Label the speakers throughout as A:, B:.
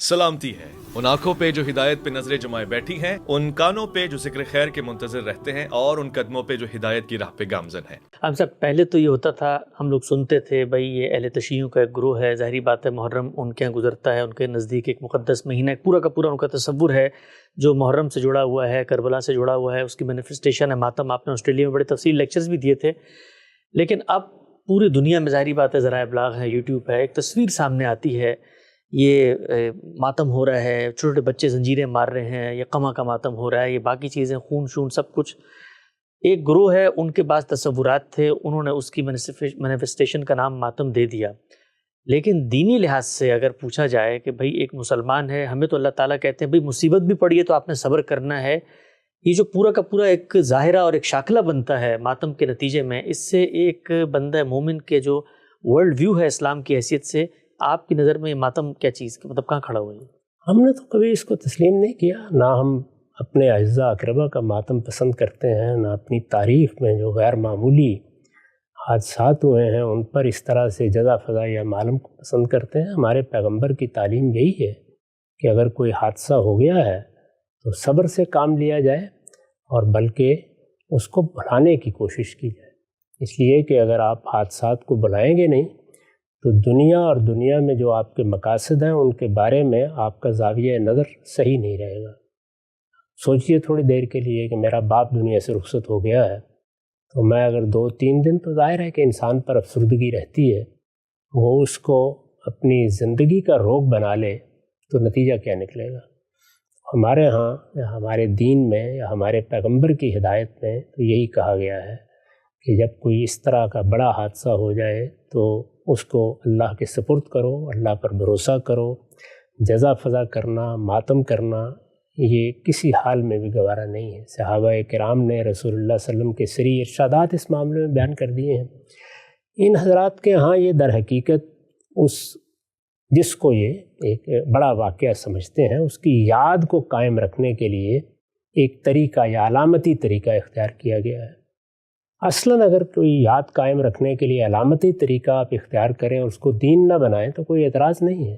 A: सलामती है उन आंखों पे जो हिदायत पे नजरें जमाए बैठी हैं, उन कानों पे जो जिक्र खैर के मुंतजर रहते हैं, और उन कदमों पे जो हिदायत की राह पे गामजन हैं।
B: हम सब पहले तो ये होता था, हम लोग सुनते थे भाई ये अहले तशय्युं का एक ग्रोह है, ज़ाहिरी बात है मुहर्रम उनके यहाँ गुजरता है, उनके नज़दीक एक मुक़द्दस महीना है, पूरा का पूरा उनका तसव्वुर है जो मुहर्रम से जुड़ा हुआ है, करबला से जुड़ा हुआ है, उसकी मैनिफेस्टेशन है मातम। आपने ऑस्ट्रेलिया में बड़े तफसील लेक्चर्स भी दिए थे। लेकिन अब पूरी दुनिया में ज़ाहिरी बात है ज़राए इब्लाग है, यूट्यूब है, एक तस्वीर सामने आती है, ये मातम हो रहा है, छोटे छोटे बच्चे ज़ंजीरें मार रहे हैं, ये कमा का मातम हो रहा है, ये बाकी चीज़ें खून शून सब कुछ। एक ग्रोह है, उनके पास तसव्वुरात थे, उन्होंने उसकी मैनिफेस्टेशन का नाम मातम दे दिया। लेकिन दीनी लिहाज से अगर पूछा जाए कि भाई एक मुसलमान है, हमें तो अल्लाह ताला कहते हैं भाई मुसीबत भी पड़ी है तो आपने सब्र करना है। ये जो पूरा का पूरा एक ज़ाहिरा और एक शाकला बनता है मातम के नतीजे में, इससे एक बंदा मोमिन के जो वर्ल्ड व्यू है इस्लाम की हैसियत से, आपकी नज़र में मातम क्या चीज़ मतलब कहाँ खड़ा हुआ है?
C: हमने तो कभी इसको तस्लीम नहीं किया, ना हम अपने अज़्ज़ा अक़रबा का मातम पसंद करते हैं, ना अपनी तारीख़ में जो गैर मामूली हादसात हुए हैं उन पर इस तरह से जज़ा फ़ज़ा या मालूम को पसंद करते हैं। हमारे पैगंबर की तालीम यही है कि अगर कोई हादसा हो गया है तो सब्र से काम लिया जाए और बल्कि उसको भुलाने की कोशिश की जाए। इसलिए कि अगर आप हादसात को भुलाएंगे नहीं तो दुनिया और दुनिया में जो आपके मकासद हैं उनके बारे में आपका ज़ाविया नज़र सही नहीं रहेगा। सोचिए थोड़ी देर के लिए कि मेरा बाप दुनिया से रुखसत हो गया है, तो मैं अगर 2-3 दिन, तो जाहिर है कि इंसान पर अफसरदगी रहती है, वो उसको अपनी ज़िंदगी का रोग बना ले तो नतीजा क्या निकलेगा। हमारे यहाँ या हमारे दीन में या हमारे पैगंबर की हिदायत में तो यही कहा गया है कि जब कोई इस तरह का बड़ा हादसा हो जाए तो उसको अल्लाह के सपुर्द करो, अल्लाह पर भरोसा करो। जज़ा फ़ज़ा करना, मातम करना ये किसी हाल में भी गवारा नहीं है। सहाबा किराम ने रसूलुल्लाह सल्लल्लाहु अलैहि वसल्लम के सरी इरशादात इस मामले में बयान कर दिए हैं। इन हज़रात के यहाँ ये दर हकीकत उस जिसको ये एक बड़ा वाक़या समझते हैं उसकी याद को कायम रखने के लिए एक तरीक़ा या अलामती तरीक़ा इख्तियार किया गया है। असलन अगर कोई याद कायम रखने के लिए अलामती तरीक़ा आप इख्तियार करें और उसको दीन न बनाएं तो कोई एतराज़ नहीं है।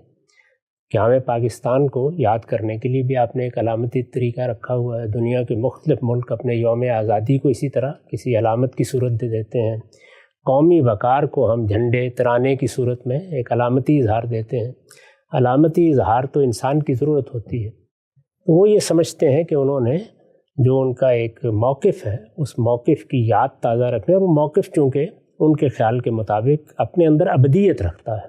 C: क़याम पाकिस्तान को याद करने के लिए भी आपने एक अलामती तरीक़ा रखा हुआ है। दुनिया के मुख्तलिफ़ मुल्क अपने यौम आज़ादी को इसी तरह किसी अलामत की सूरत दे देते हैं। कौमी वक़ार को हम झंडे तराने की सूरत में एक अलामती इज़हार देते हैं। अलामती इज़हार तो इंसान की ज़रूरत होती है। तो वो ये समझते हैं कि उन्होंने जो उनका एक मौक़िफ़ है उस मौक़िफ़ की याद ताज़ा रखने, और वो मौक़िफ़ चूँकि उनके ख़्याल के मुताबिक अपने अंदर अबदियत रखता है,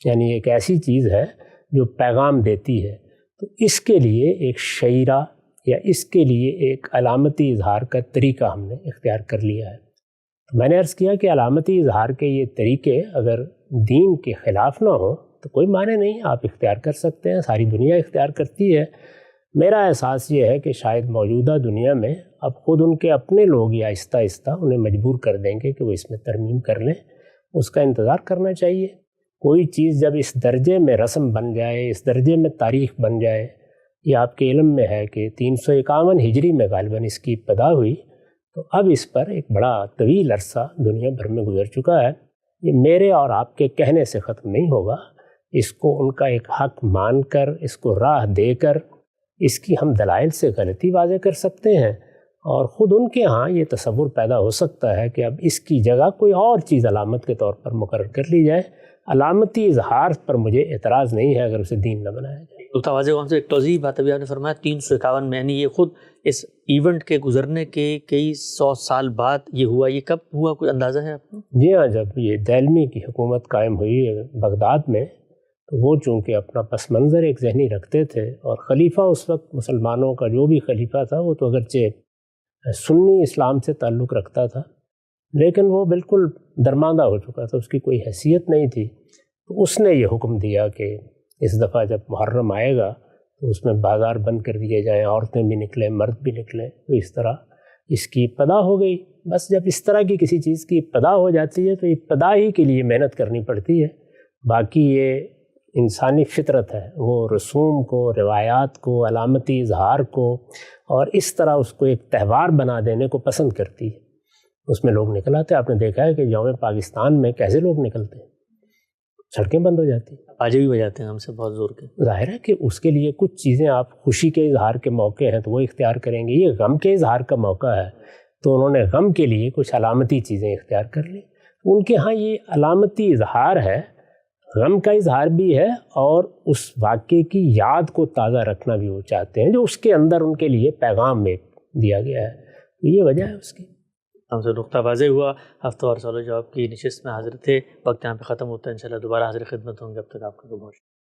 C: यानी एक ऐसी चीज़ है जो पैगाम देती है, तो इसके लिए एक शईरा या इसके लिए एक अलामती इज़हार का तरीक़ा हमने इख्तियार कर लिया है। तो मैंने अर्ज़ किया कि अलामती इज़हार के ये तरीक़े अगर दीन के ख़िलाफ़ ना हो तो कोई माने नहीं, आप इख्तियार कर सकते हैं, सारी दुनिया इख्तियार करती है। मेरा एहसास ये है कि शायद मौजूदा दुनिया में अब ख़ुद उनके अपने लोग या आहिस्ता आहिस्ता उन्हें मजबूर कर देंगे कि वो इसमें तरमीम कर लें। उसका इंतज़ार करना चाहिए। कोई चीज़ जब इस दर्जे में रस्म बन जाए, इस दर्जे में तारीख़ बन जाए, ये आपके इल्म में है कि 351 हिजरी में गालिबन इसकी इब्तिदा हुई, तो अब इस पर एक बड़ा तवील अरसा दुनिया भर में गुजर चुका है। ये मेरे और आपके कहने से ख़त्म नहीं होगा। इसको उनका एक हक़ मान कर, इसको राह देकर इसकी हम दलाइल से गलती वाज़े कर सकते हैं, और ख़ुद उनके यहाँ ये तसव्वुर पैदा हो सकता है कि अब इसकी जगह कोई और चीज़ अलामत के तौर पर मुकर्रर कर ली जाए। अलामती इज़हार पर मुझे एतराज़ नहीं है अगर उसे दीन न बनाया जाए।
B: तो तवाज़े से एक तौज़ीह बात अभी आपने फरमाया 351 में, यानी ये ख़ुद इस इवेंट के गुजरने के कई 100 साल बाद ये हुआ। ये कब हुआ, कोई अंदाज़ा है आपको?
C: जी हाँ, जब ये दैलमी की हुकूमत कायम हुई बगदाद में, तो वो चूँकि अपना पस मंज़र एक ज़हनी रखते थे, और ख़लीफ़ा उस वक्त मुसलमानों का जो भी ख़लीफ़ा था वो तो अगरचे सुन्नी इस्लाम से ताल्लुक़ रखता था, लेकिन वो बिल्कुल दरमांदा हो चुका था, उसकी कोई हैसियत नहीं थी। तो उसने ये हुक्म दिया कि इस दफ़ा जब मुहर्रम आएगा तो उसमें बाज़ार बंद कर दिए जाएँ, औरतें भी निकलें, मर्द भी निकलें। तो इस तरह इसकी इब्तिदा हो गई। बस जब इस तरह की किसी चीज़ की इब्तिदा हो जाती है तो इब्तिदा ही के लिए मेहनत करनी पड़ती है। बाकी ये इंसानी फितरत है, वो रसूम को, रिवायात को, अलामती इज़हार को और इस तरह उसको एक त्यौहार बना देने को पसंद करती है। उसमें लोग निकल आते हैं। आपने देखा है कि यौम पाकिस्तान में कैसे लोग निकलते हैं। سڑکیں بند ہو جاتی ہیں.
B: باجے بھی بجاتے ہیں ہم سے بہت زور کے.
C: ظاہر ہے کہ اس کے لیے کچھ چیزیں آپ خوشی کے اظہار کے موقع ہیں تو وہ اختیار کریں گے. یہ غم کے اظہار کا موقع ہے تو انہوں نے غم کے لیے کچھ علامتی چیزیں اختیار کر لی. ان کے ہاں یہ علامتی اظہار ہے, غم کا اظہار بھی ہے اور اس واقعے کی یاد کو تازہ رکھنا بھی وہ چاہتے ہیں جو اس کے اندر ان کے لیے پیغام میں دیا گیا ہے. یہ وجہ ہے اس کی.
B: ہم سے نقطہ واضح ہوا. ہفتہ اور سوال و جواب کی نشست میں حاضر تھے. وقت یہاں پہ ختم ہوتا ہے. انشاءاللہ دوبارہ حاضر خدمت ہوں گے. اب تک آپ کا بہت